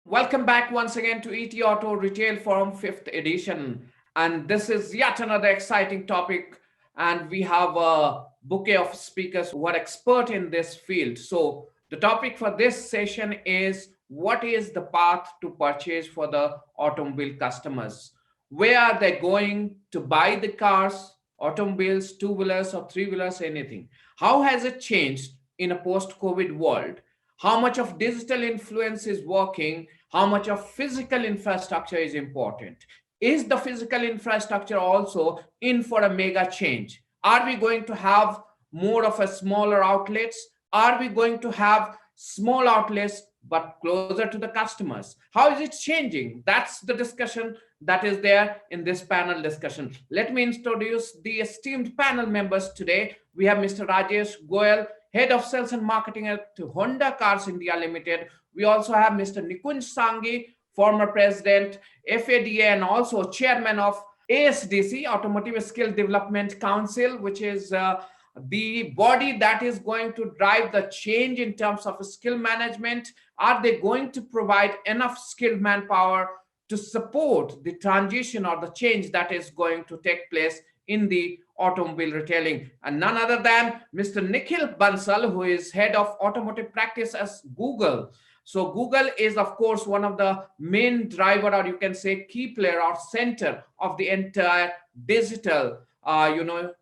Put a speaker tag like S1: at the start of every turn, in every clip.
S1: Welcome back once again to ETAuto Retail Forum 5th edition. And this is yet another exciting topic. And we have a bouquet of speakers who are expert in this field. So the topic for this session is what is the path to purchase for the automobile customers? Where are they going to buy the cars, automobiles, two-wheelers or three-wheelers, anything? How has it changed in a post-COVID world? How much of digital influence is working? How much of physical infrastructure is important? Is the physical infrastructure also in for a mega change? Are we going to have more of a smaller outlets? Are we going to have small outlets but closer to the customers? How is it changing? That's the discussion that is there in this panel discussion. Let me introduce the esteemed panel members today. We have Mr. Rajesh Goyal, Head of Sales and Marketing at Honda Cars India Limited. We also have Mr. Nikunj Sanghi, former President, FADA, and also Chairman of ASDC, Automotive Skill Development Council, which is the body that is going to drive the change in terms of skill management. Are they going to provide enough skilled manpower to support the transition or the change that is going to take place in the automobile retailing? And none other than Mr. Nikhil Bansal, who is head of automotive practice as Google. So Google is, of course, one of the main driver, or you can say key player or center of the entire digital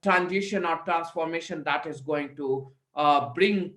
S1: transition or transformation that is going to bring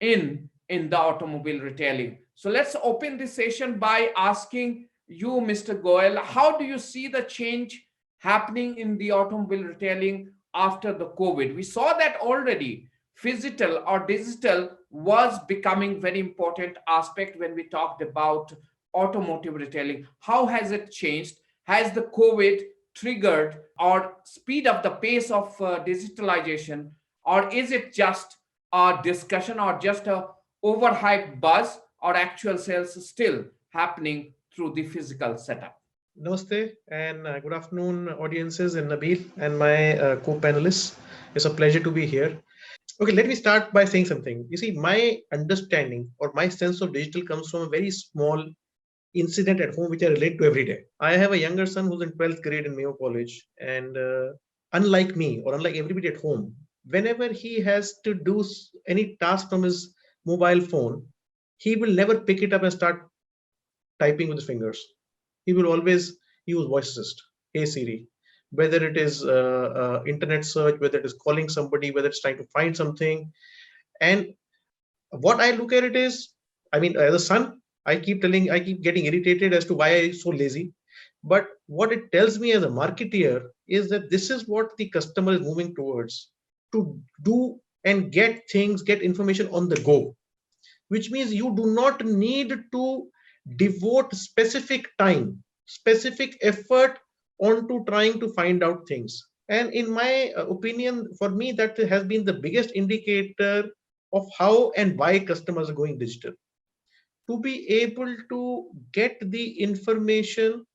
S1: in the automobile retailing. So let's open this session by asking you, Mr. Goel, how do you see the change happening in the automobile retailing after the COVID? We saw that already physical or digital was becoming very important aspect when we talked about automotive retailing. How has it changed? Has the COVID triggered or speed up the pace of digitalization, or is it just a discussion or just a overhyped buzz, or actual sales still happening through the physical setup?
S2: Namaste and good afternoon, audiences, and Nabil and my co-panelists. It's a pleasure to be here. Okay, let me start by saying something. You see, my understanding or my sense of digital comes from a very small incident at home which I relate to every day. I have a younger son who's in 12th grade in Mayo College, and unlike me or unlike everybody at home, whenever he has to do any task from his mobile phone, he will never pick it up and start typing with his fingers. He will always use voice assist. Hey Siri, whether it is internet search, whether it is calling somebody, whether it's trying to find something. And what I look at it is, I mean, as a son, I keep getting irritated as to why I'm so lazy. But what it tells me as a marketeer is that this is what the customer is moving towards, to do and get things, get information on the go, which means you do not need to devote specific time, specific effort onto trying to find out things. And in my opinion, for me, that has been the biggest indicator of how and why customers are going digital. To be able to get the information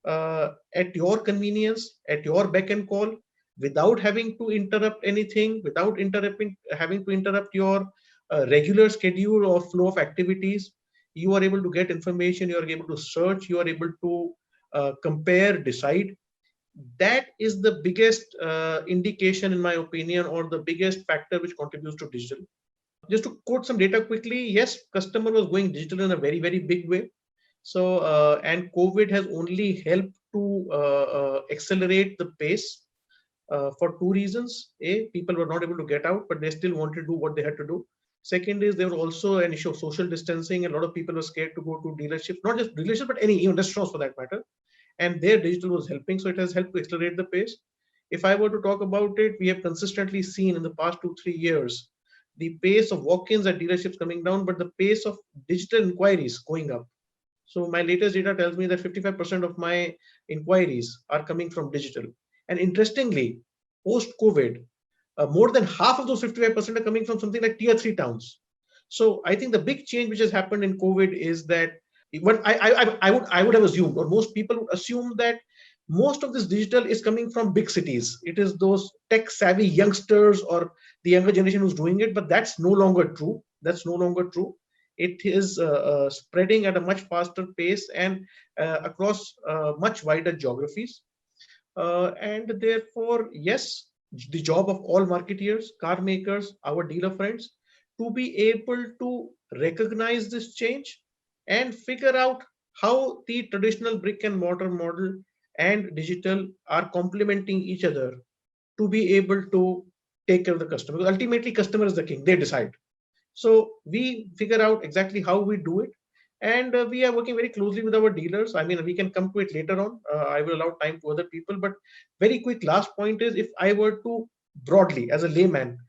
S2: at your convenience, at your beck and call, without having to interrupt anything, without having to interrupt your regular schedule or flow of activities. You are able to get information, you are able to search, you are able to compare, decide. That is the biggest indication, in my opinion, or the biggest factor which contributes to digital. Just to quote some data quickly, yes, customer was going digital in a very, very big way. So, and COVID has only helped to accelerate the pace for two reasons. A, people were not able to get out, but they still wanted to do what they had to do. Second is there was also an issue of social distancing. A lot of people were scared to go to dealerships, not just dealerships, but any even restaurants for that matter. And their digital was helping, so it has helped to accelerate the pace. If I were to talk about it, we have consistently seen in the past 2-3 years the pace of walk-ins at dealerships coming down, but the pace of digital inquiries going up. So my latest data tells me that 55% of my inquiries are coming from digital. And interestingly, post-COVID, more than half of those 55% are coming from something like tier 3 towns. So I think the big change which has happened in COVID is that I would have assumed, or most people would assume, that most of this digital is coming from big cities. It is those tech savvy youngsters or the younger generation who's doing it, but that's no longer true. That's no longer true. it is spreading at a much faster pace and across much wider geographies. And therefore, yes, the job of all marketeers, car makers, our dealer friends, to be able to recognize this change and figure out how the traditional brick and mortar model and digital are complementing each other to be able to take care of the customer. Because ultimately, customer is the king; they decide. So we figure out exactly how we do it, and we are working very closely with our dealers. I mean, we can come to it later on. I will allow time to other people, but very quick last point is, if I were to broadly, as a layman,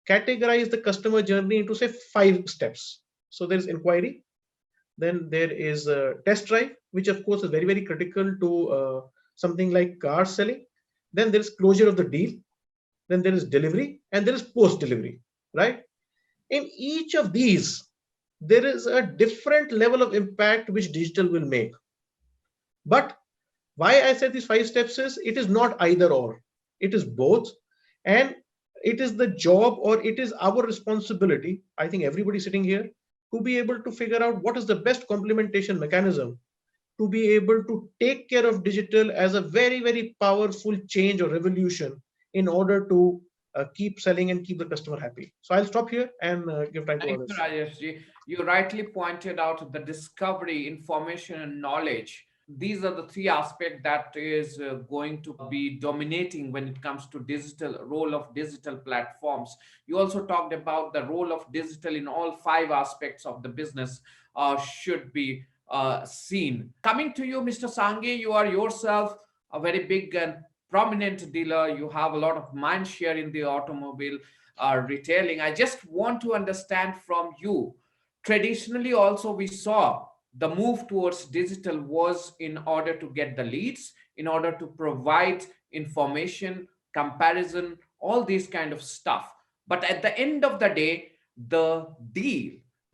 S2: categorize the customer journey into say 5 steps. So there is inquiry, then there is a test drive, which of course is very critical to something like car selling. Then there is closure of the deal. Then there is delivery, and there is post delivery, right? In each of these, there is a different level of impact which digital will make. But why I said these 5 steps is, it is not either or, it is both. And it is the job, or it is our responsibility, I think everybody sitting here, to be able to figure out what is the best complementation mechanism to be able to take care of digital as a very powerful change or revolution in order to keep selling and keep the customer happy. So I'll stop here and give time to
S1: Thank you,
S2: others.
S1: Rajesh ji. You rightly pointed out the discovery, information, and knowledge. These are the three aspects that is going to be dominating when it comes to digital role of digital platforms. You also talked about the role of digital in all five aspects of the business should be seen. Coming to you, Mr. Sangi, you are yourself a very big and prominent dealer. You have a lot of mind share in the automobile retailing. I just want to understand from you. Traditionally, also, we saw the move towards digital was in order to get the leads, in order to provide information, comparison, all these kind of stuff. But at the end of the day, the deal,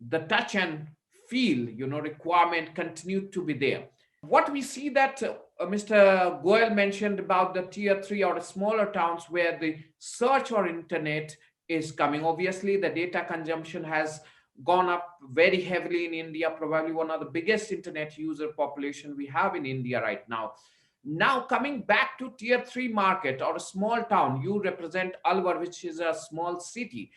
S1: the touch and feel, requirement continued to be there. What we see that Mr. Goel mentioned about the tier 3 or smaller towns where the search or internet is coming. Obviously, the data consumption has gone up very heavily in India, probably one of the biggest internet user population we have in India right now. Now, coming back to tier 3 market or a small town, you represent Alwar, which is a small city.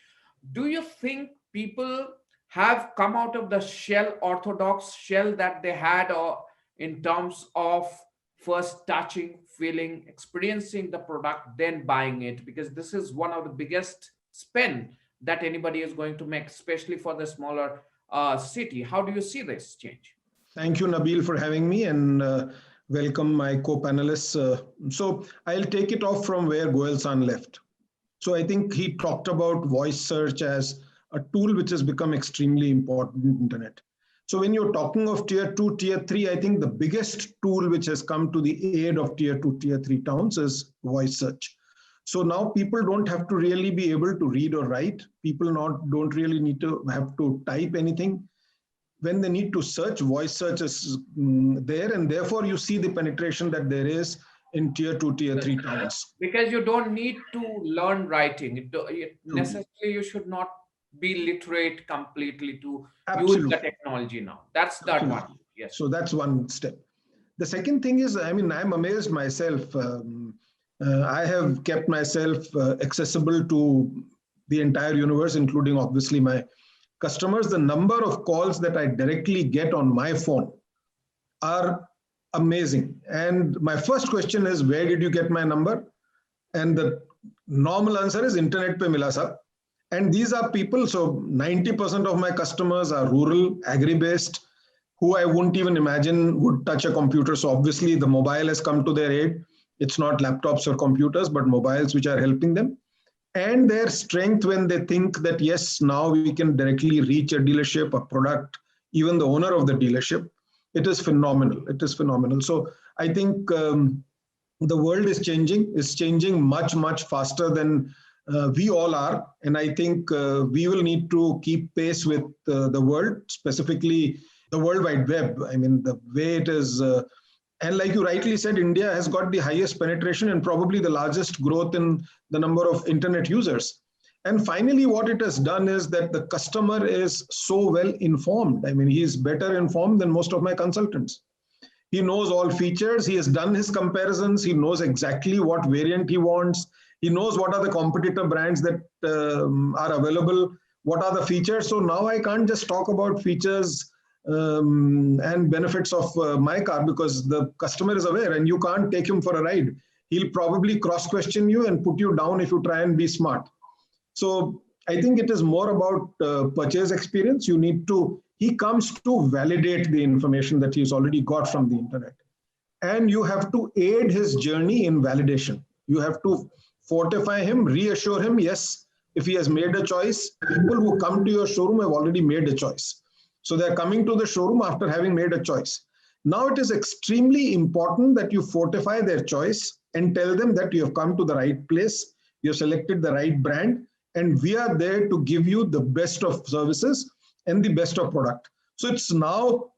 S1: Do you think people have come out of the shell, orthodox shell that they had, or in terms of first touching, feeling, experiencing the product, then buying it? Because this is one of the biggest spend that anybody is going to make, especially for the smaller city. How do you see this change?
S3: Thank you, Nabil, for having me, and welcome my co-panelists. So I'll take it off from where Goel-san left. So I think he talked about voice search as a tool which has become extremely important in internet. So when you're talking of tier 2, tier 3, I think the biggest tool which has come to the aid of tier 2, tier 3 towns is voice search. So now people don't have to really be able to read or write. People don't really need to have to type anything. When they need to search, voice search is there, and therefore you see the penetration that there is in tier 2, tier 3 towns.
S1: Because you don't need to learn writing. Necessarily, you should not be literate completely to use the technology now. That's the advantage. Yes.
S3: So that's one step. The second thing is, I mean, I'm amazed myself. I have kept myself accessible to the entire universe, including obviously my customers. The number of calls that I directly get on my phone are amazing. And my first question is, where did you get my number? And the normal answer is internet pe mila sab. And these are people, so 90% of my customers are rural, agri-based, who I wouldn't even imagine would touch a computer. So obviously the mobile has come to their aid. It's not laptops or computers, but mobiles which are helping them. And their strength when they think that, yes, now we can directly reach a dealership, a product, even the owner of the dealership. It is phenomenal. It is phenomenal. So I think the world is changing. It's changing much faster than we all are. And I think we will need to keep pace with the world, specifically the World Wide Web. I mean, the way it is, and like you rightly said, India has got the highest penetration and probably the largest growth in the number of internet users. And finally, what it has done is that the customer is so well informed. I mean, he is better informed than most of my consultants. He knows all features. He has done his comparisons. He knows exactly what variant he wants. He knows what are the competitor brands that are available, what are the features. So now I can't just talk about features and benefits of my car, because the customer is aware and you can't take him for a ride. He'll probably cross question you and put you down if you try and be smart. So I think it is more about purchase experience. He comes to validate the information that he's already got from the internet. And you have to aid his journey in validation. You have to fortify him, reassure him, yes, if he has made a choice, people who come to your showroom have already made a choice. So they're coming to the showroom after having made a choice. Now it is extremely important that you fortify their choice and tell them that you have come to the right place, you have selected the right brand, and we are there to give you the best of services and the best of product. So it's now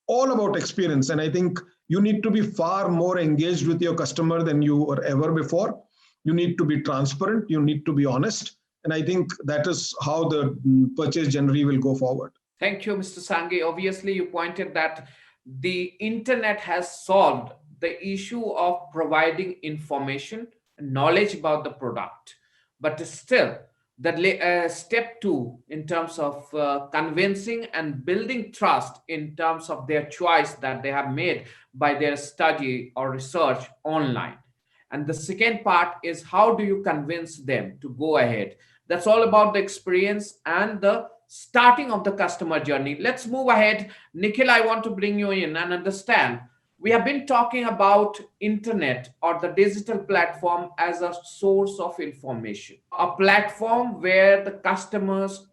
S3: all about experience. And I think you need to be far more engaged with your customer than you were ever before. You need to be transparent. You need to be honest. And I think that is how the purchase journey will go forward.
S1: Thank you, Mr. Sanghi. Obviously, you pointed that the internet has solved the issue of providing information and knowledge about the product. But still, the step two in terms of convincing and building trust in terms of their choice that they have made by their study or research online. And the second part is how do you convince them to go ahead? That's all about the experience and the starting of the customer journey. Let's move ahead. Nikhil, I want to bring you in and understand. We have been talking about internet or the digital platform as a source of information, a platform where the customers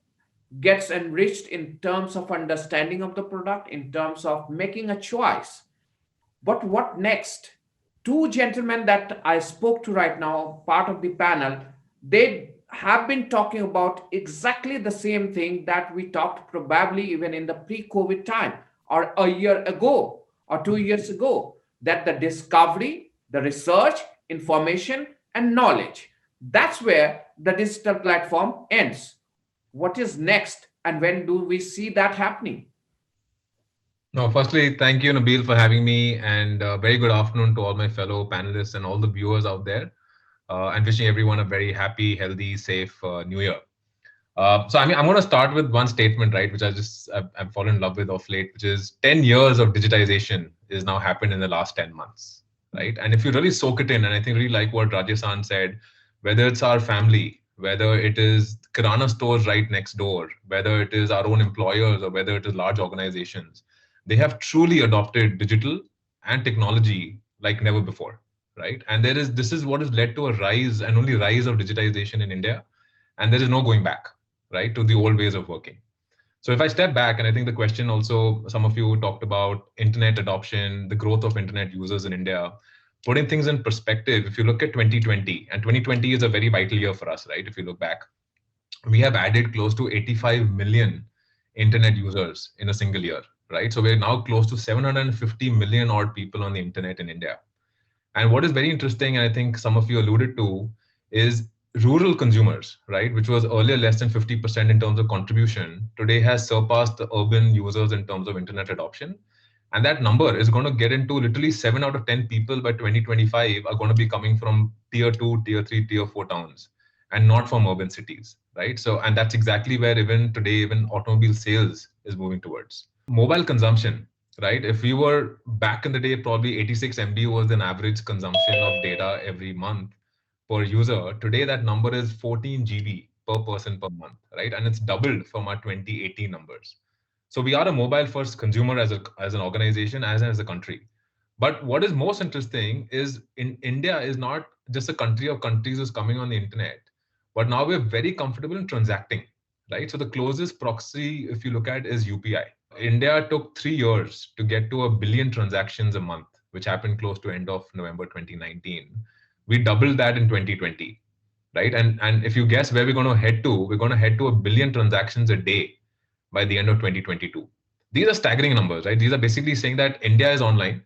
S1: gets enriched in terms of understanding of the product, in terms of making a choice. But what next? Two gentlemen that I spoke to right now, part of the panel, they have been talking about exactly the same thing that we talked probably even in the pre-COVID time or a year ago or 2 years ago, that the discovery, the research, information, and knowledge, that's where the digital platform ends. What is next, and when do we see that happening?
S4: No, firstly, thank you, Nabil, for having me, and very good afternoon to all my fellow panelists and all the viewers out there. And wishing everyone a very happy, healthy, safe New Year. I'm going to start with one statement, right, which I've fallen in love with of late, which is 10 years of digitization is now happened in the last 10 months, right? And if you really soak it in, and I think really like what Rajesan said, whether it's our family, whether it is Kirana stores right next door, whether it is our own employers, or whether it is large organizations, they have truly adopted digital and technology like never before, right? And this is what has led to a rise and only rise of digitization in India. And there is no going back, right, to the old ways of working. So if I step back, and I think the question also, some of you talked about internet adoption, the growth of internet users in India, putting things in perspective, if you look at 2020, and 2020 is a very vital year for us, right? If you look back, we have added close to 85 million internet users in a single year, right? So we're now close to 750 million odd people on the internet in India. And what is very interesting, and I think some of you alluded to, is rural consumers, right, which was earlier less than 50% in terms of contribution, today has surpassed the urban users in terms of internet adoption. And that number is going to get into literally 7 out of 10 people by 2025 are going to be coming from tier 2, tier 3, tier 4 towns and not from urban cities, right? So, and that's exactly where even today, even automobile sales is moving towards. Mobile consumption, right? If we were back in the day, probably 86 MB was an average consumption of data every month per user. Today, that number is 14 GB per person per month, right? And it's doubled from our 2018 numbers. So we are a mobile first consumer as an organization, as a country. But what is most interesting is in India is not just a country of countries who's coming on the internet, but now we're very comfortable in transacting, right? So the closest proxy, if you look at, is UPI. India took 3 years to get to 1 billion transactions a month, which happened close to end of November 2019. We doubled that in 2020, right? And if you guess where we're going to head to, we're going to head to 1 billion transactions a day by the end of 2022. These are staggering numbers, right? These are basically saying that India is online.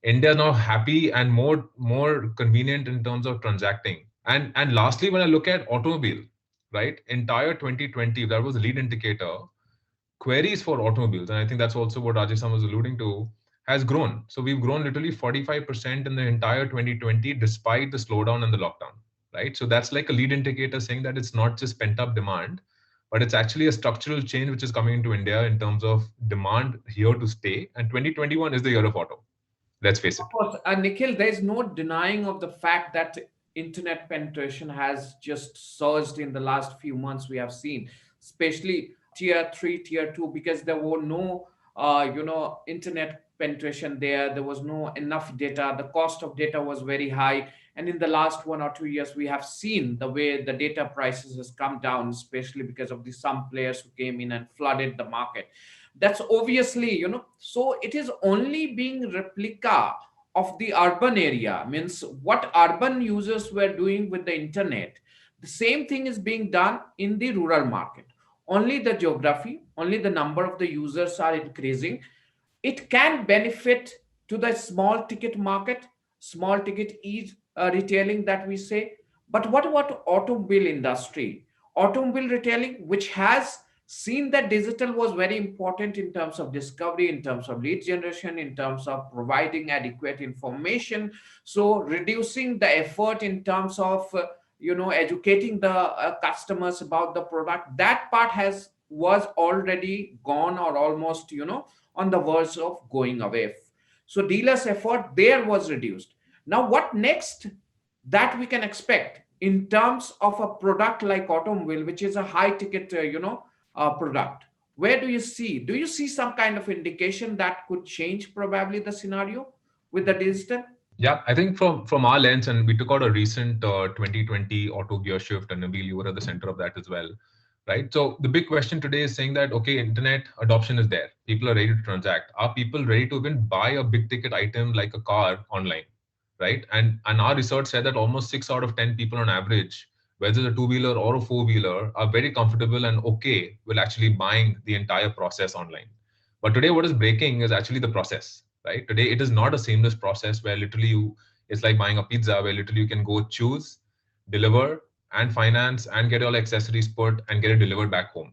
S4: India is now happy and more convenient in terms of transacting. And lastly, when I look at automobile, right? Entire 2020, that was a lead indicator. Queries for automobiles, and I think that's also what Rajesh was alluding to, has grown. So we've grown literally 45% in the entire 2020, despite the slowdown and the lockdown, right? So that's like a lead indicator saying that it's not just pent up demand, but it's actually a structural change which is coming into India in terms of demand here to stay. And 2021 is the year of auto. Let's face it.
S1: Of course, Nikhil, there is no denying of the fact that internet penetration has just surged in the last few months. We have seen, especially tier three, tier two, because there were no, internet penetration there. There was no enough data. The cost of data was very high. And in the last 1 or 2 years, we have seen the way the data prices has come down, especially because of the some players who came in and flooded the market. That's obviously, so it is only being replica of the urban area, means what urban users were doing with the internet, the same thing is being done in the rural market. Only the geography, only the number of the users are increasing. It can benefit to the small ticket market, small ticket retailing that we say. But what about automobile industry, automobile retailing, which has seen that digital was very important in terms of discovery, in terms of lead generation, in terms of providing adequate information, so reducing the effort in terms of educating the customers about the product. That part was already gone, or almost on the verge of going away. So dealers effort there was reduced. Now what next that we can expect in terms of a product like automobile, which is a high ticket product? Where do you see some kind of indication that could change probably the scenario with the digital?
S4: Yeah, I think from our lens, and we took out a recent 2020 auto gear shift, and Nabil, you were at the center of that as well, right? So the big question today is saying that, okay, internet adoption is there. People are ready to transact. Are people ready to even buy a big ticket item like a car online, right? And our research said that almost 6 out of 10 people on average, whether it's a two-wheeler or a four-wheeler, are very comfortable and okay with actually buying the entire process online. But today what is breaking is actually the process, right? Today it is not a seamless process where literally it's like buying a pizza where literally you can go choose, deliver, and finance and get all accessories put and get it delivered back home.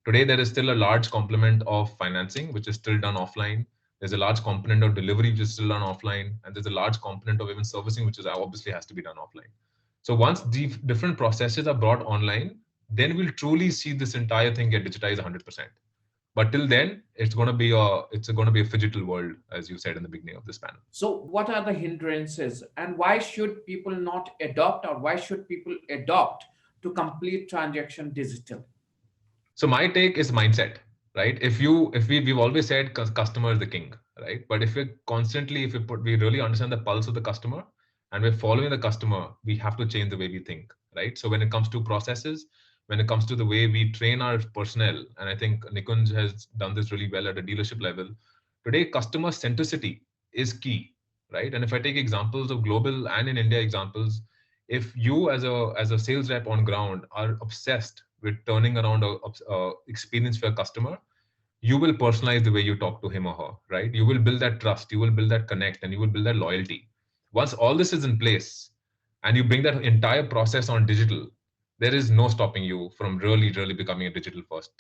S4: Today there is still a large complement of financing which is still done offline. There's a large component of delivery which is still done offline, and there's a large component of even servicing which is obviously has to be done offline. So once the different processes are brought online, then we'll truly see this entire thing get digitized 100%. But till then, it's going to be a phygital world, as you said in the beginning of this panel.
S1: So what are the hindrances, and why should people not adopt, or why should people adopt to complete transaction digital?
S4: So my take is mindset, right? We've always said customer is the king, right? But if we really understand the pulse of the customer and we're following the customer, we have to change the way we think, right? So when it comes to processes, when it comes to the way we train our personnel, and I think Nikunj has done this really well at a dealership level, today customer centricity is key, right? And if I take examples of global and in India examples, if you as a sales rep on ground are obsessed with turning around a experience for a customer, you will personalize the way you talk to him or her, right? You will build that trust, you will build that connect, and you will build that loyalty. Once all this is in place and you bring that entire process on digital, there is no stopping you from really, really becoming a digital first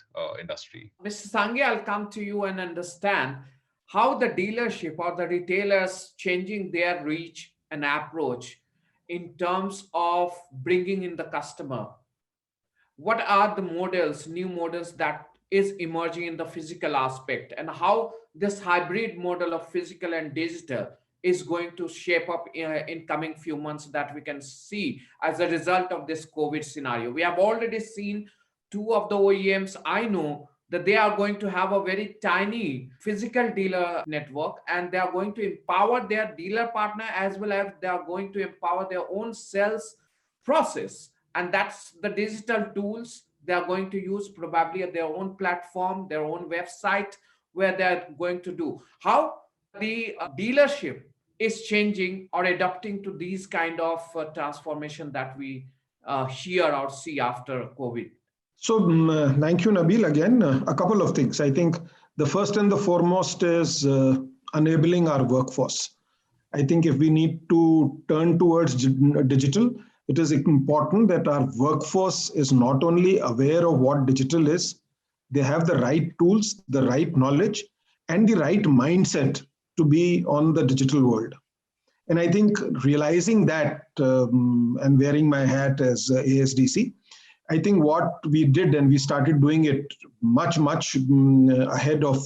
S4: industry.
S1: Mr. Sanghi, I'll come to you and understand how the dealership or the retailers changing their reach and approach in terms of bringing in the customer. What are the new models that is emerging in the physical aspect, and how this hybrid model of physical and digital is going to shape up in coming few months, that we can see as a result of this COVID scenario. We have already seen two of the OEMs I know that they are going to have a very tiny physical dealer network, and they are going to empower their dealer partner as well as they are going to empower their own sales process. And that's the digital tools they are going to use, probably at their own platform, their own website, where they're going to do. How the dealership is changing or adapting to these kind of transformation that we hear or see after COVID.
S3: So thank you, Nabil. Again, a couple of things. I think the first and the foremost is enabling our workforce. I think if we need to turn towards digital, it is important that our workforce is not only aware of what digital is, they have the right tools, the right knowledge, and the right mindset to be on the digital world. And I think realizing that and wearing my hat as ASDC, I think what we did, and we started doing it much ahead of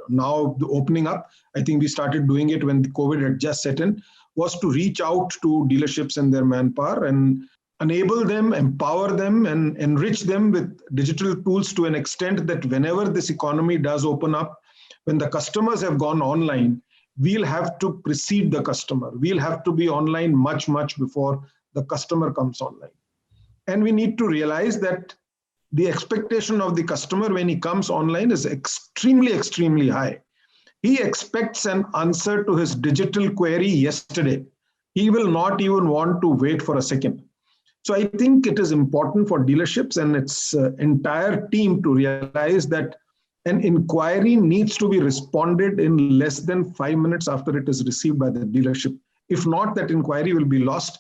S3: now the opening up. I think we started doing it when the COVID had just set in, was to reach out to dealerships and their manpower and enable them, empower them, and enrich them with digital tools to an extent that whenever this economy does open up, when the customers have gone online, we'll have to precede the customer. We'll have to be online much before the customer comes online. And we need to realize that the expectation of the customer when he comes online is extremely high. He expects an answer to his digital query yesterday. He will not even want to wait for a second. So I think it is important for dealerships and its entire team to realize that an inquiry needs to be responded in less than 5 minutes after it is received by the dealership. If not, that inquiry will be lost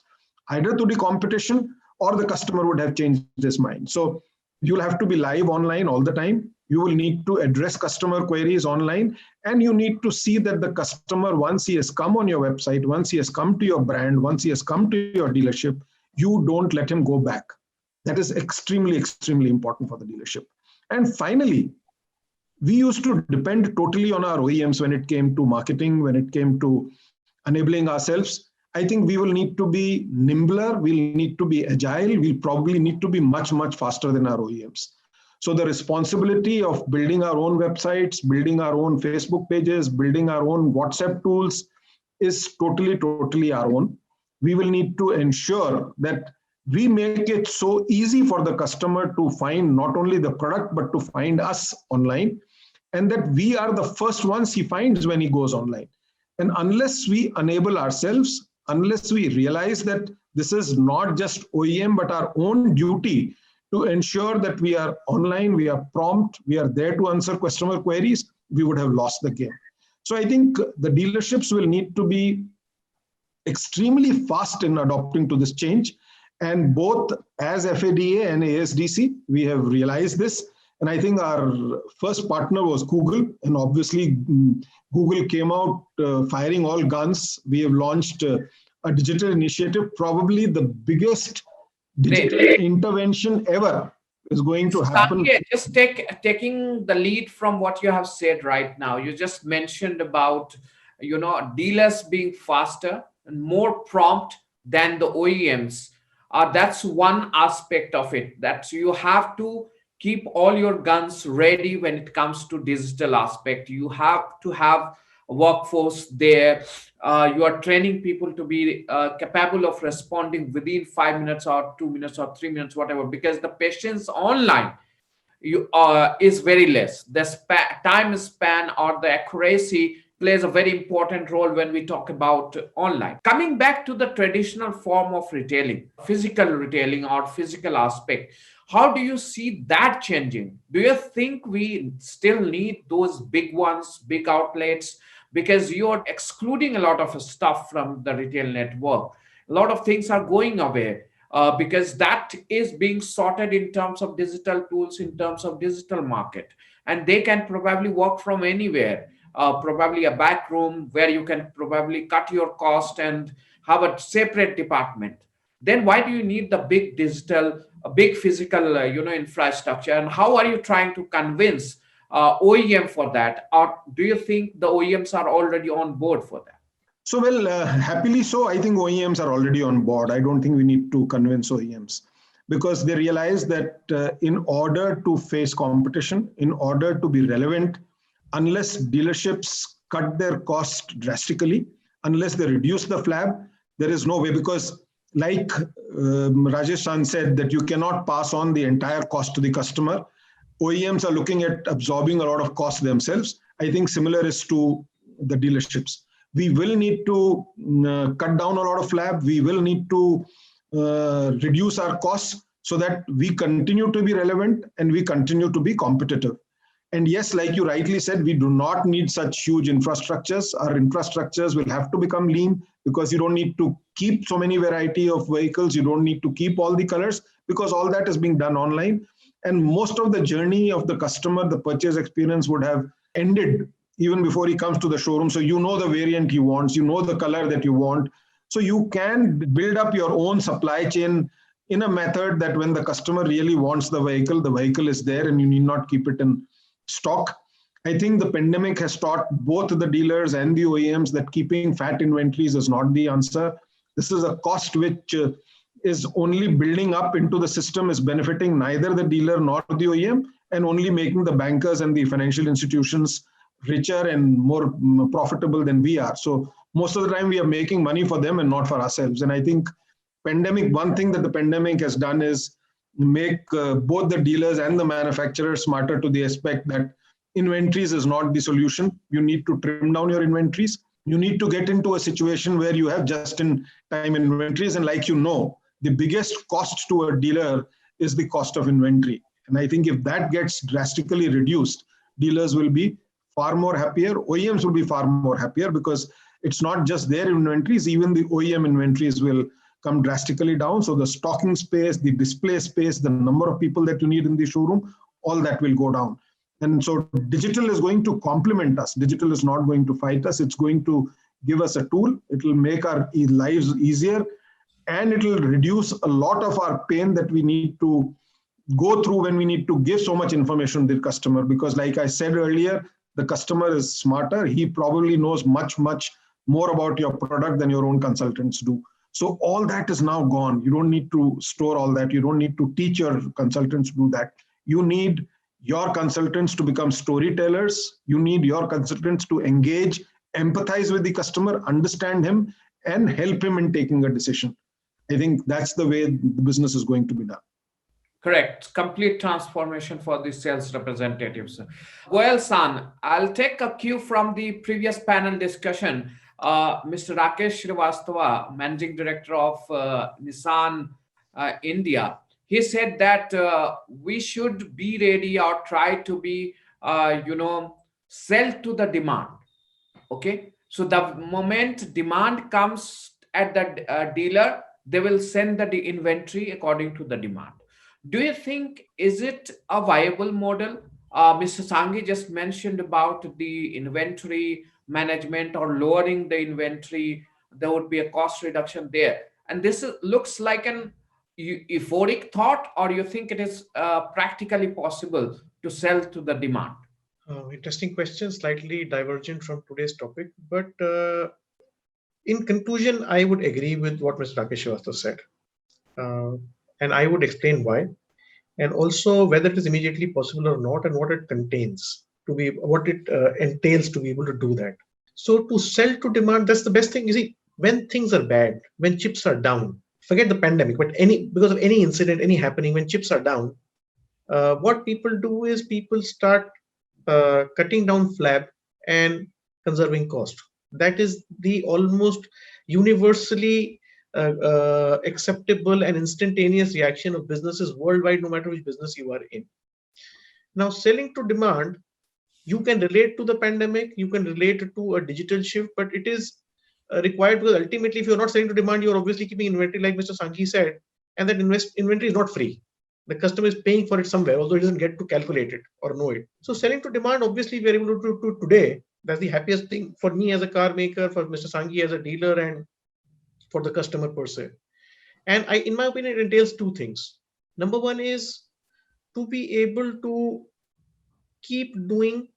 S3: either to the competition or the customer would have changed his mind. So you'll have to be live online all the time. You will need to address customer queries online, and you need to see that the customer, once he has come on your website, once he has come to your brand, once he has come to your dealership, you don't let him go back. That is extremely important for the dealership. And finally, we used to depend totally on our OEMs when it came to marketing, when it came to enabling ourselves. I think we will need to be nimbler, we'll need to be agile, we'll probably need to be much faster than our OEMs. So the responsibility of building our own websites, building our own Facebook pages, building our own WhatsApp tools is totally our own. We will need to ensure that we make it so easy for the customer to find not only the product, but to find us online, and that we are the first ones he finds when he goes online. And unless we enable ourselves, unless we realize that this is not just OEM, but our own duty to ensure that we are online, we are prompt, we are there to answer customer queries, we would have lost the game. So I think the dealerships will need to be extremely fast in adopting to this change. And both as FADA and ASDC, we have realized this. And I think our first partner was Google. And obviously, Google came out firing all guns. We have launched a digital initiative, probably the biggest digital intervention ever is going to happen.
S1: Just taking the lead from what you have said right now. You just mentioned about, dealers being faster and more prompt than the OEMs. That's one aspect of it, that you have to keep all your guns ready when it comes to digital aspect. You have to have a workforce there. You are training people to be capable of responding within 5 minutes or 2 minutes or 3 minutes, whatever, because the patience online is very less. The time span or the accuracy plays a very important role when we talk about online. Coming back to the traditional form of retailing, physical retailing or physical aspect, how do you see that changing? Do you think we still need those big ones, big outlets? Because you're excluding a lot of stuff from the retail network. A lot of things are going away because that is being sorted in terms of digital tools, in terms of digital market. And they can probably work from anywhere. Probably a back room where you can probably cut your cost and have a separate department. Then why do you need the big digital, big physical, infrastructure? And how are you trying to convince OEM for that? Or do you think the OEMs are already on board for that?
S3: So, well, happily so, I think OEMs are already on board. I don't think we need to convince OEMs because they realize that in order to face competition, in order to be relevant, unless dealerships cut their cost drastically, unless they reduce the flab, there is no way, because like Rajesh said, that you cannot pass on the entire cost to the customer. OEMs are looking at absorbing a lot of cost themselves. I think similar is to the dealerships. We will need to cut down a lot of flab. We will need to reduce our costs so that we continue to be relevant and we continue to be competitive. And yes, like you rightly said, we do not need such huge infrastructures. Our infrastructures will have to become lean. because you don't need to keep so many variety of vehicles. You don't need to keep all the colors because all that is being done online. And most of the journey of the customer, the purchase experience would have ended even before he comes to the showroom. So you know the variant he wants, you know the color that you want. So you can build up your own supply chain in a method that when the customer really wants the vehicle is there and you need not keep it in stock. I think the pandemic has taught both the dealers and the OEMs that keeping fat inventories is not the answer. This is a cost which is only building up into the system, is benefiting neither the dealer nor the OEM, and only making the bankers and the financial institutions richer and more profitable than we are. So most of the time we are making money for them and not for ourselves. And I think one thing that the pandemic has done is make both the dealers and the manufacturers smarter to the aspect that inventories is not the solution. You need to trim down your inventories. You need to get into a situation where you have just-in-time inventories. And like the biggest cost to a dealer is the cost of inventory. And I think if that gets drastically reduced, dealers will be far more happier. OEMs will be far more happier because it's not just their inventories, even the OEM inventories will come drastically down. So the stocking space, the display space, the number of people that you need in the showroom, all that will go down. And so digital is going to complement us. Digital is not going to fight us. It's going to give us a tool. It will make our lives easier, and it will reduce a lot of our pain that we need to go through when we need to give so much information to the customer. Because like I said earlier, the customer is smarter. He probably knows much, much more about your product than your own consultants do. So all that is now gone. You don't need to store all that. You don't need to teach your consultants to do that. You need your consultants to become storytellers. You need your consultants to engage, empathize with the customer, understand him, and help him in taking a decision. I think that's the way the business is going to be done.
S1: Correct. Complete transformation for the sales representatives. Well, San, I'll take a cue from the previous panel discussion. Mr. Rakesh Srivastava, Managing Director of Nissan India, he said that we should be ready or try to be, sell to the demand. Okay. So the moment demand comes at the dealer, they will send the inventory according to the demand. Do you think, is it a viable model? Mr. Sanghi just mentioned about the inventory management or lowering the inventory. There would be a cost reduction there. And this looks like an euphoric thought, or you think it is practically possible to sell to the demand?
S2: Interesting question, slightly divergent from today's topic. But in conclusion, I would agree with what Mr. Rakesh Srivastava said. And I would explain why, and also whether it is immediately possible or not, and what it contains to be, what it entails to be able to do that. So to sell to demand, that's the best thing. You see, when things are bad, when chips are down, forget the pandemic, but because of any incident, any happening, when chips are down, what people do is people start cutting down flab and conserving cost. That is the almost universally acceptable and instantaneous reaction of businesses worldwide, no matter which business you are in. Now, selling to demand, you can relate to the pandemic, you can relate to a digital shift, but it is required because ultimately, if you're not selling to demand, you're obviously keeping inventory, like Mr. Sanghi said, and that inventory is not free. The customer is paying for it somewhere, although he doesn't get to calculate it or know it. So selling to demand, obviously, we're able to do today. That's the happiest thing for me as a car maker, for Mr. Sanghi as a dealer, and for the customer per se. And in my opinion, it entails two things. Number one is to be able to keep doing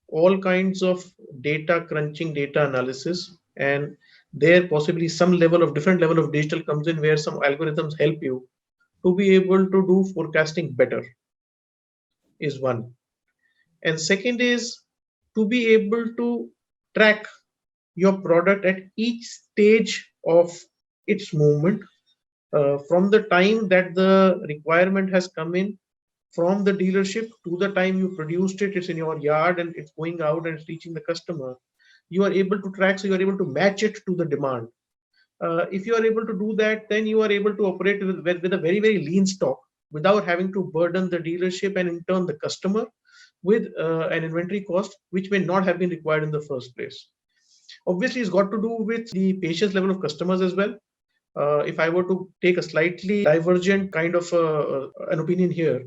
S2: all kinds of data crunching, data analysis, and there possibly some different level of digital comes in, where some algorithms help you to be able to do forecasting better, is one. And second is to be able to track your product at each stage of its movement, from the time that the requirement has come in from the dealership to the time you produced it, it's in your yard and it's going out and it's reaching the customer. You are able to track, so you are able to match it to the demand. If you are able to do that, then you are able to operate with a very, very lean stock without having to burden the dealership and in turn the customer with an inventory cost which may not have been required in the first place. Obviously, it's got to do with the patience level of customers as well. If I were to take a slightly divergent kind of an opinion here,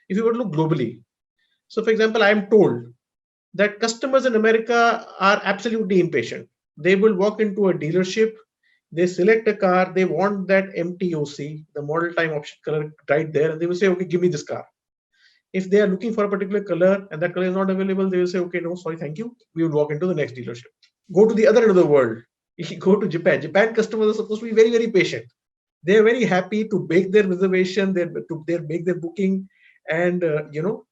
S2: if you were to look globally, so for example, I am told that customers in America are absolutely impatient. They will walk into a dealership, they select a car, they want that MTOC, the model time option color right there, and they will say, okay, give me this car. If they are looking for a particular color and that color is not available, they will say, okay, no, sorry, thank you. We will walk into the next dealership. Go to the other end of the world. Go to Japan. Japan customers are supposed to be very, very patient. They are very happy to make their reservation, they make their booking, and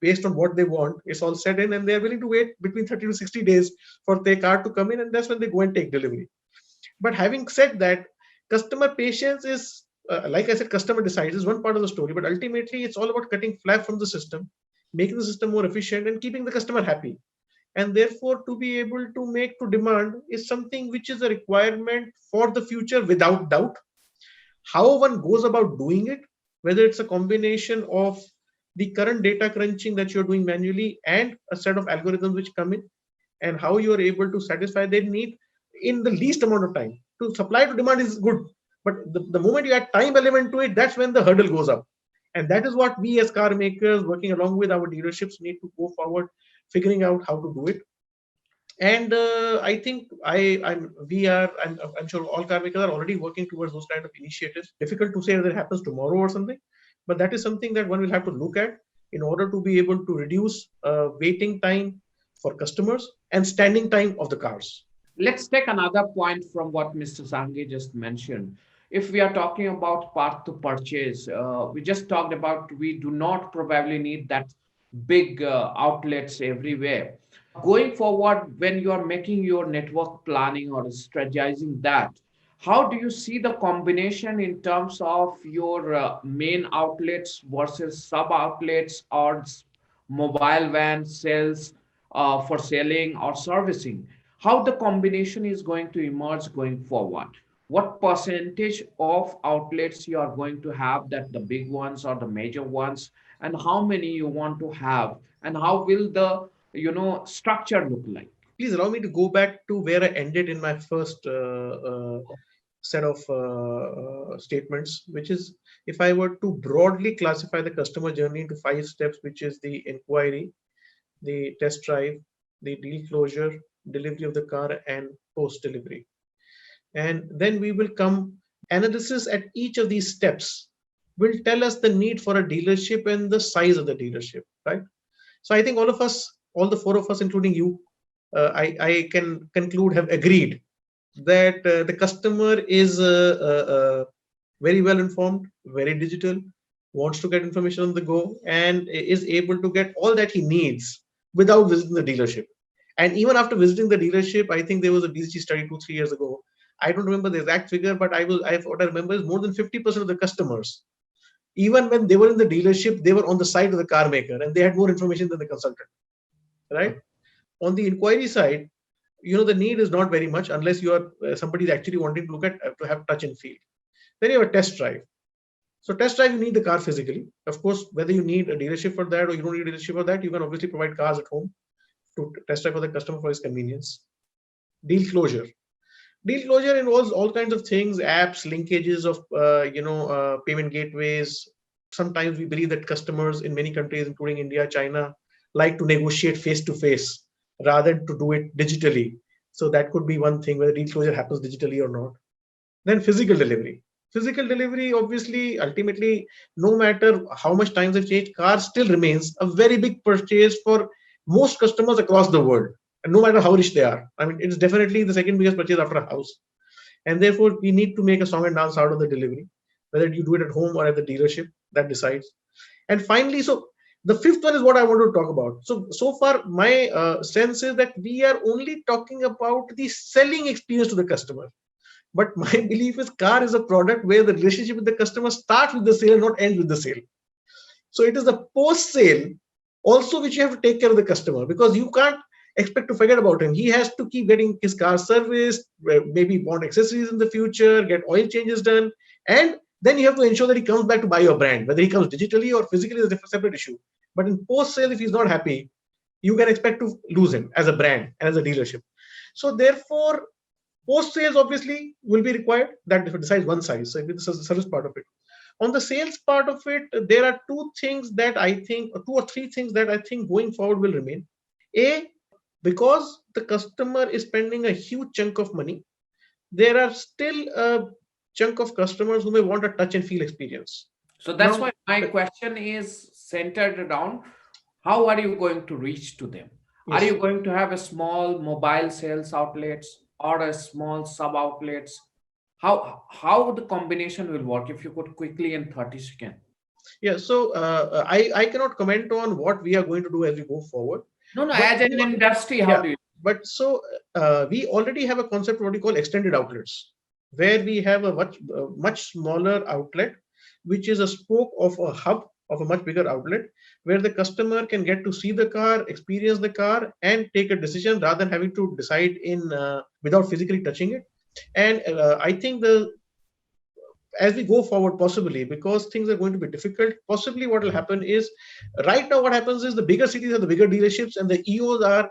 S2: based on what they want, it's all set in, and they are willing to wait between 30 to 60 days for their car to come in, and that's when they go and take delivery. But having said that, customer patience is, like I said, customer decides is one part of the story, but ultimately it's all about cutting flack from the system, making the system more efficient, and keeping the customer happy. And therefore, to be able to make to demand is something which is a requirement for the future without doubt. How one goes about doing it, whether it's a combination of the current data crunching that you're doing manually and a set of algorithms which come in, and how you are able to satisfy their need in the least amount of time. To supply to demand is good, but the moment you add time element to it, that's when the hurdle goes up. And that is what we as car makers working along with our dealerships need to go forward, figuring out how to do it. And I think I'm sure all car makers are already working towards those kind of initiatives. Difficult to say whether it happens tomorrow or something, but that is something that one will have to look at in order to be able to reduce waiting time for customers and standing time of the cars.
S1: Let's take another point from what Mr. Sanghi just mentioned. If we are talking about path to purchase, we just talked about we do not probably need that big outlets everywhere. Going forward, when you are making your network planning or strategizing that, how do you see the combination in terms of your main outlets versus sub outlets or mobile van sales for selling or servicing? How the combination is going to emerge going forward? What percentage of outlets you are going to have, that the big ones or the major ones, and how many you want to have, and how will the structure look like?
S2: Please allow me to go back to where I ended in my first set of statements, which is if I were to broadly classify the customer journey into 5 steps, which is the inquiry, the test drive, the deal closure, delivery of the car, and post delivery. And then we will come analysis at each of these steps will tell us the need for a dealership and the size of the dealership, right? So I think all of us, all the 4 of us, including you, I can conclude have agreed that the customer is very well informed, very digital, wants to get information on the go, and is able to get all that he needs without visiting the dealership. And even after visiting the dealership, I think there was a BCG study 2-3 years ago. I don't remember the exact figure, but what I remember is more than 50% of the customers, even when they were in the dealership, they were on the side of the car maker and they had more information than the consultant, right? On the inquiry side, the need is not very much unless you are somebody actually wanting to look at to have touch and feel. Then you have a test drive. So test drive, you need the car physically. Of course, whether you need a dealership for that or you don't need a dealership for that, you can obviously provide cars at home to test drive for the customer for his convenience. Deal closure. Deal closure involves all kinds of things, apps, linkages of payment gateways. Sometimes we believe that customers in many countries, including India, China, like to negotiate face to face rather than to do it digitally. So that could be one thing, whether deal closure happens digitally or not. Then physical delivery. Physical delivery, obviously, ultimately, no matter how much times have changed, car still remains a very big purchase for most customers across the world. And no matter how rich they are. I mean, it's definitely the second biggest purchase after a house. And therefore, we need to make a song and dance out of the delivery, whether you do it at home or at the dealership, that decides. And finally, so the fifth one is what I want to talk about. So far, my sense is that we are only talking about the selling experience to the customer. But my belief is car is a product where the relationship with the customer starts with the sale and not ends with the sale. So it is the post sale also which you have to take care of the customer, because you can't expect to forget about him. He has to keep getting his car serviced, maybe want accessories in the future, get oil changes done, and then you have to ensure that he comes back to buy your brand. Whether he comes digitally or physically is a separate issue. But in post sale, if he's not happy, you can expect to lose him as a brand and as a dealership. So therefore, Post sales obviously will be required. That decides one size. So this is the service part of it. On the sales part of it, there are two things that I think, or two or three things that I think going forward will remain. A, because the customer is spending a huge chunk of money, there are still a chunk of customers who may want a touch and feel experience.
S1: So that's
S2: Now,
S1: why my question is centered around how are you going to reach to them? Are
S2: yes.
S1: you going to have a small mobile sales outlets or a small sub outlets? How the combination will work if you could quickly in 30 seconds?
S2: Yeah, so I cannot comment on what we are going to do as we go forward.
S1: No, no,
S2: But
S1: as an industry, how
S2: yeah,
S1: do you?
S2: but so we already have a concept what we call extended outlets, where we have a much smaller outlet, which is a spoke of a hub of a much bigger outlet, where the customer can get to see the car, experience the car, and take a decision rather than having to decide in without physically touching it. And I think the as we go forward, possibly because things are going to be difficult, possibly what will happen is right now what happens is the bigger cities have the bigger dealerships and the EOs are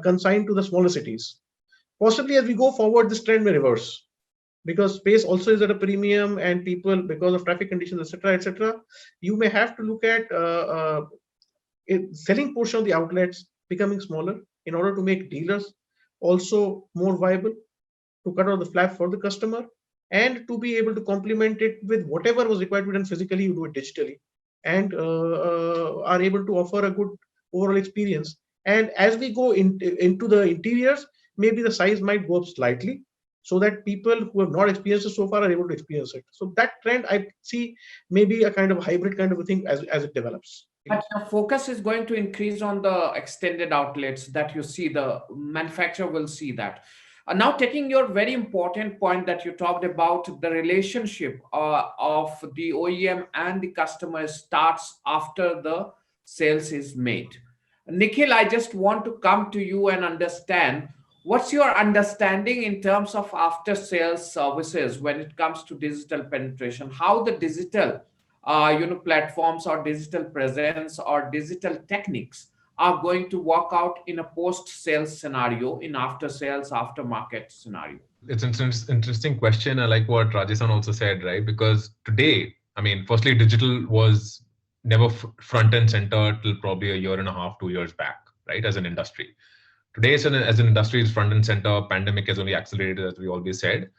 S2: consigned to the smaller cities. Possibly as we go forward, this trend may reverse because space also is at a premium and people, because of traffic conditions, etc., you may have to look at selling portion of the outlets becoming smaller in order to make dealers also more viable, to cut out the flap for the customer, and to be able to complement it with whatever was required to be done physically, you do it digitally, and are able to offer a good overall experience. And as we go into the interiors, maybe the size might go up slightly so that people who have not experienced it so far are able to experience it. So that trend I see maybe a kind of hybrid kind of a thing as it develops.
S1: But the focus is going to increase on the extended outlets that you see, the manufacturer will see that. Now, taking your very important point that you talked about, the relationship of the OEM and the customer starts after the sales is made. Nikhil, I just want to come to you and understand what's your understanding in terms of after sales services when it comes to digital penetration, how the digital platforms or digital presence or digital techniques are going to work out in a post sales scenario, in after sales aftermarket scenario.
S4: It's an interesting question. I like what Rajesan also said, right? Because today, I mean, firstly, digital was never front and center till probably a year and a half, 2 years back, right? As an industry. Today, as an industry, is front and center. Pandemic has only accelerated, as we always said.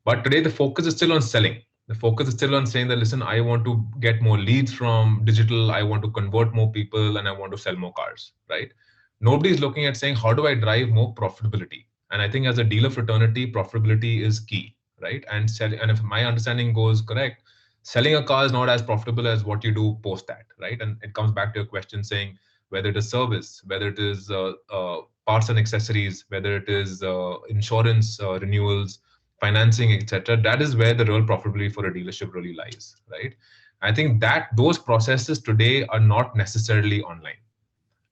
S4: But today, the focus is still on selling. The focus is still on saying that, listen, I want to get more leads from digital. I want to convert more people and I want to sell more cars, right? Nobody is looking at saying, how do I drive more profitability? And I think as a dealer fraternity, profitability is key, right? And if my understanding goes correct, selling a car is not as profitable as what you do post that, right? And it comes back to your question saying whether it is service, whether it is parts and accessories, whether it is insurance renewals, financing, etc. That is where the real profitability for a dealership really lies, right? I think that those processes today are not necessarily online.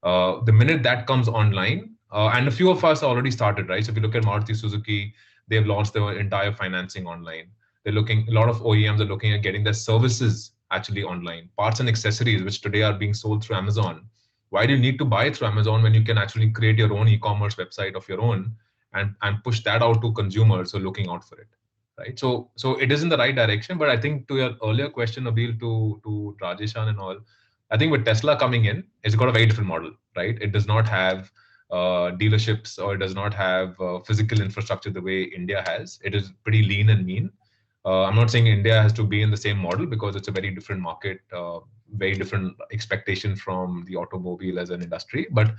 S4: The minute that comes online, and a few of us already started, right? So if you look at Maruti Suzuki, they've launched their entire financing online. A lot of OEMs are looking at getting their services actually online. Parts and accessories, which today are being sold through Amazon. Why do you need to buy through Amazon when you can actually create your own e-commerce website of your own and push that out to consumers who are looking out for it, right? So it is in the right direction. But I think to your earlier question, Nabil, to Rajeshan and all, I think with Tesla coming in, it's got a very different model, right? It does not have dealerships or it does not have physical infrastructure the way India has. It is pretty lean and mean. I'm not saying India has to be in the same model because it's a very different market, very different expectation from the automobile as an industry. But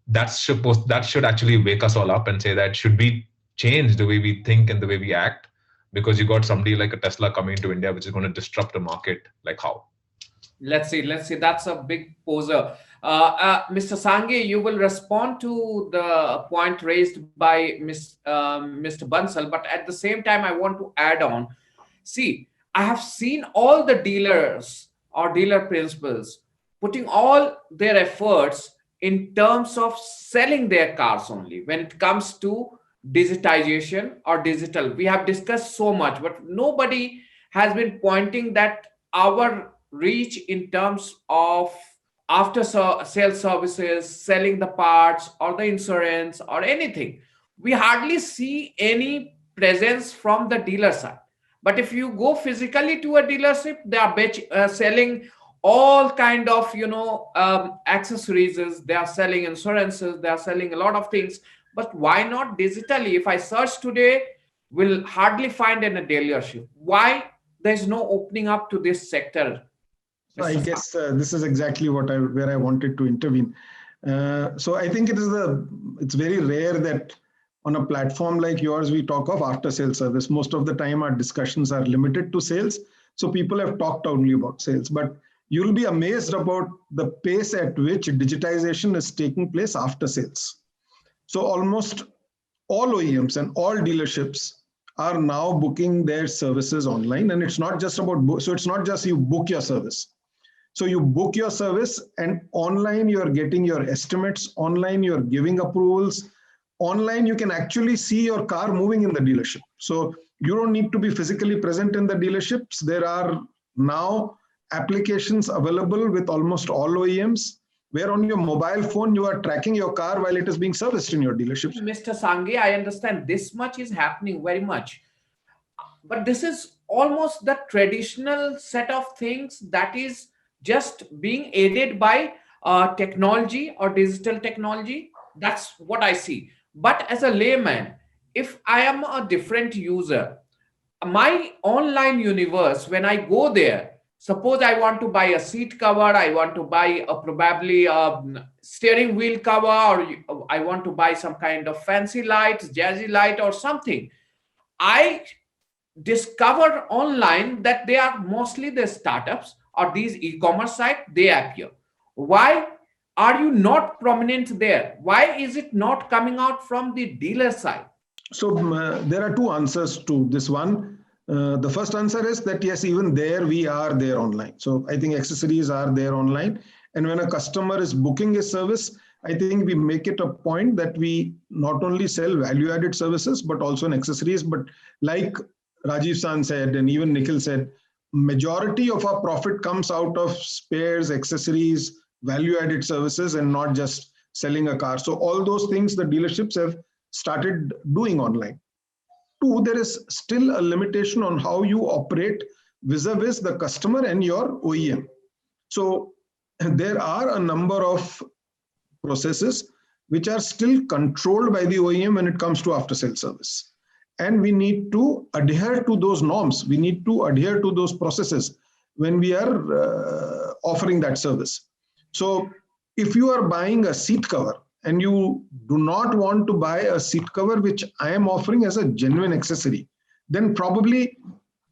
S4: that should actually wake us all up and say that should we change the way we think and the way we act, because you got somebody like a Tesla coming to India, which is going to disrupt the market. Like how?
S1: Let's see. That's a big poser. Mr. Sanghi, you will respond to the point raised by Mr. Bansal, but at the same time, I want to add on. See, I have seen all the dealers or dealer principals putting all their efforts in terms of selling their cars only when it comes to digitization or digital. We have discussed so much, but nobody has been pointing that our reach in terms of after sales services, selling the parts or the insurance or anything. We hardly see any presence from the dealer side. But if you go physically to a dealership, they are selling all kind of accessories. They are selling insurances. They are selling a lot of things. But why not digitally? If I search today, will hardly find in a dealership. Why there's no opening up to this sector,
S3: So I
S1: Mr.
S3: guess this is exactly where I wanted to intervene. So I think it's very rare that on a platform like yours we talk of after sales service. Most of the time our discussions are limited to sales. So people have talked only about sales, but you'll be amazed about the pace at which digitization is taking place after sales. So almost all OEMs and all dealerships are now booking their services online, and it's not just about so it's not just you book your service. So you book your service, and online you're getting your estimates, online you're giving approvals, online you can actually see your car moving in the dealership. So you don't need to be physically present in the dealerships. There are now applications available with almost all OEMs where on your mobile phone you are tracking your car while it is being serviced in your dealerships.
S1: Mr. Sangi, I understand this much is happening very much, but this is almost the traditional set of things that is just being aided by technology or digital technology. That's what I see. But as a layman, if I am a different user, my online universe, when I go there, suppose I want to buy a seat cover, I want to buy a probably steering wheel cover, or I want to buy some kind of fancy lights, jazzy light or something, I discover online that they are mostly the startups or these e-commerce sites, they appear. Why are you not prominent there? Why is it not coming out from the dealer side?
S3: So there are two answers to this one. The first answer is that yes, even there we are there online. So I think accessories are there online. And when a customer is booking a service, I think we make it a point that we not only sell value-added services, but also in accessories. But like Rajiv San said, and even Nikhil said, majority of our profit comes out of spares, accessories, value-added services, and not just selling a car. So all those things the dealerships have started doing online. Two, there is still a limitation on how you operate vis-a-vis the customer and your OEM. So there are a number of processes which are still controlled by the OEM when it comes to after-sales service. And we need to adhere to those norms. We need to adhere to those processes when we are offering that service. So if you are buying a seat cover and you do not want to buy a seat cover which I am offering as a genuine accessory, then probably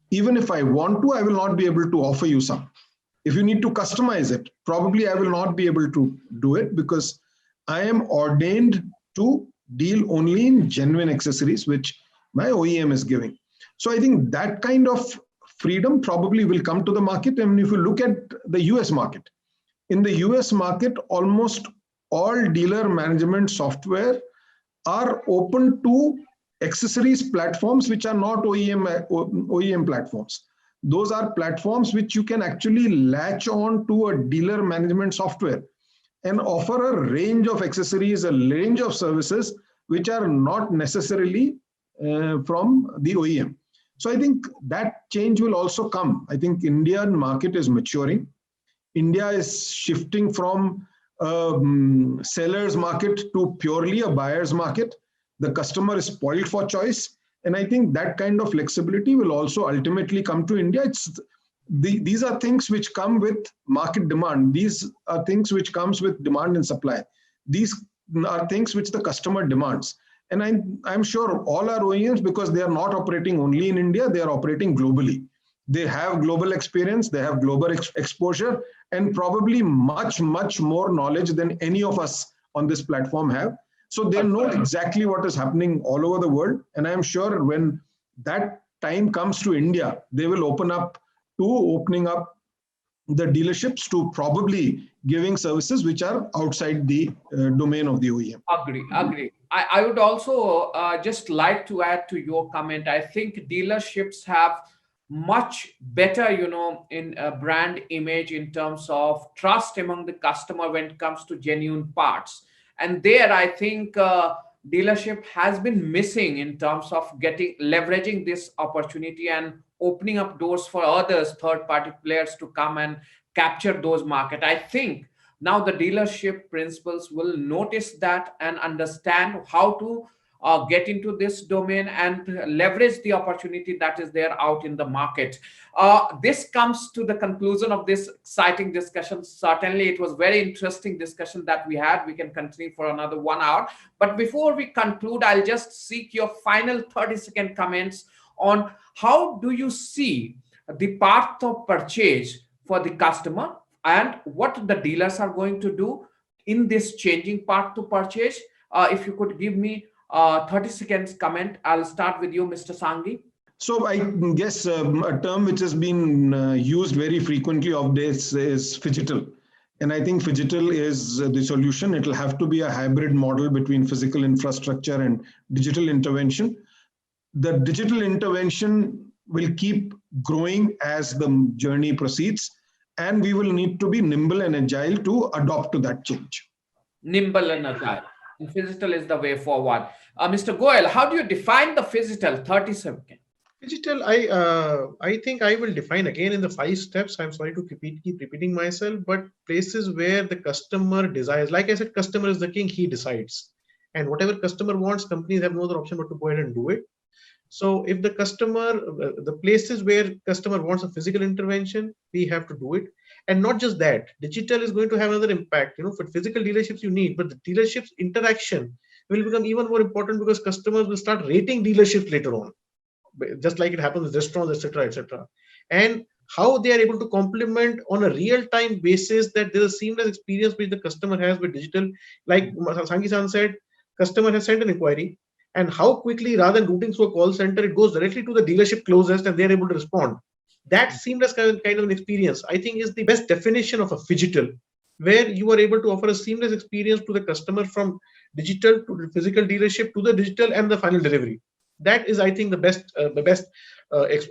S3: even if I want to, I will not be able to offer you some. If you need to customize it, probably I will not be able to do it because I am ordained to deal only in genuine accessories, which my OEM is giving. So I think that kind of freedom probably will come to the market. And if you look at the US market, in the US market, almost all dealer management software are open to accessories platforms which are not OEM platforms. Those are platforms which you can actually latch on to a dealer management software and offer a range of accessories, a range of services which are not necessarily from the OEM. So I think that change will also come. I think Indian market is maturing. India is shifting from seller's market to purely a buyer's market. The customer is spoiled for choice. And I think that kind of flexibility will also ultimately come to India. These are things which come with market demand. These are things which comes with demand and supply. These are things which the customer demands. And I'm sure all our OEMs, because they are not operating only in India, they are operating globally. They have global experience, they have global exposure, and probably much, much more knowledge than any of us on this platform have. So they know exactly what is happening all over the world. And I'm sure when that time comes to India, they will opening up the dealerships to probably giving services which are outside the domain of the OEM.
S1: Agree. I would also just like to add to your comment. I think dealerships have much better, in brand image in terms of trust among the customer when it comes to genuine parts. And there, I think dealership has been missing in terms of leveraging this opportunity and opening up doors for others, third party players to come and capture those market. I think now the dealership principals will notice that and understand how to get into this domain and leverage the opportunity that is there out in the market. This comes to the conclusion of this exciting discussion. Certainly, it was very interesting discussion that we had. We can continue for another 1 hour. But before we conclude, I'll just seek your final 30-second comments on how do you see the path of purchase for the customer and what the dealers are going to do in this changing path to purchase. If you could give me 30 seconds comment. I'll start with you, Mr. Sanghi.
S3: So I guess a term which has been used very frequently of this is phygital. And I think phygital is the solution. It will have to be a hybrid model between physical infrastructure and digital intervention. The digital intervention will keep growing as the journey proceeds, and we will need to be nimble and agile to adopt to that change.
S1: Nimble and agile. And phygital is the way forward. Mr. Goel, how do you define the phygital? 30 seconds.
S2: Digital, I think I will define again in the 5 steps. I'm sorry to keep repeating myself, but places where the customer desires, like I said, customer is the king, he decides. And whatever customer wants, companies have no other option but to go ahead and do it. So if the customer, the places where customer wants a physical intervention, we have to do it. And not just that, digital is going to have another impact. For physical dealerships you need, but the dealerships interaction will become even more important because customers will start rating dealerships later on, just like it happens with restaurants, etc., etc. And how they are able to complement on a real-time basis that there's a seamless experience which the customer has with digital. Like Sanghi-san said, customer has sent an inquiry, and how quickly, rather than routing through a call center, it goes directly to the dealership closest and they're able to respond. That seamless kind of an experience, I think, is the best definition of a phygital, where you are able to offer a seamless experience to the customer from digital to the physical dealership to the digital and the final delivery. That is, I think, the best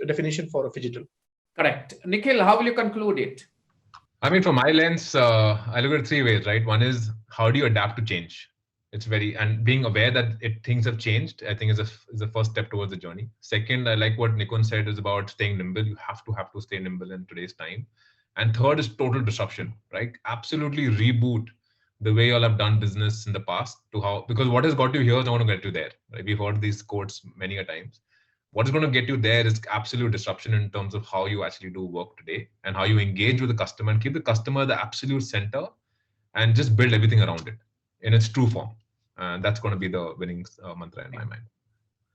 S2: definition for a phygital.
S1: Correct. Nikhil, how will you conclude it?
S4: I mean, from my lens, I look at it 3 ways, right? One is how do you adapt to change? And being aware that things have changed, I think is the first step towards the journey. Second, I like what Nikon said is about staying nimble. You have to stay nimble in today's time. And third is total disruption, right? Absolutely reboot the way you all have done business in the past because what has got you here is not going to get you there. Right? We've heard these quotes many a times. What is going to get you there is absolute disruption in terms of how you actually do work today and how you engage with the customer and keep the customer the absolute center and just build everything around it in its true form. And that's going to be the winning mantra in my mind.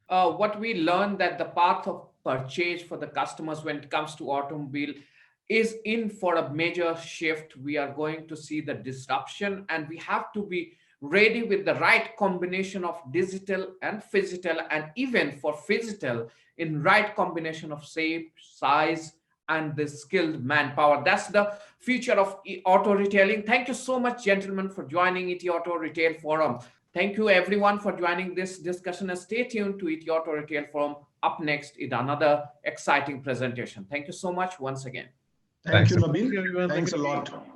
S1: What we learned that the path of purchase for the customers when it comes to automobile is in for a major shift. We are going to see the disruption, and we have to be ready with the right combination of digital and phygital, and even for phygital in right combination of shape, size, and the skilled manpower. That's the future of auto retailing. Thank you so much, gentlemen, for joining ETAuto Retail Forum. Thank you, everyone, for joining this discussion, and stay tuned to ETAuto Retail Forum. Up next is another exciting presentation. Thank you so much once again.
S3: Thank you, Nabil. Thanks a lot.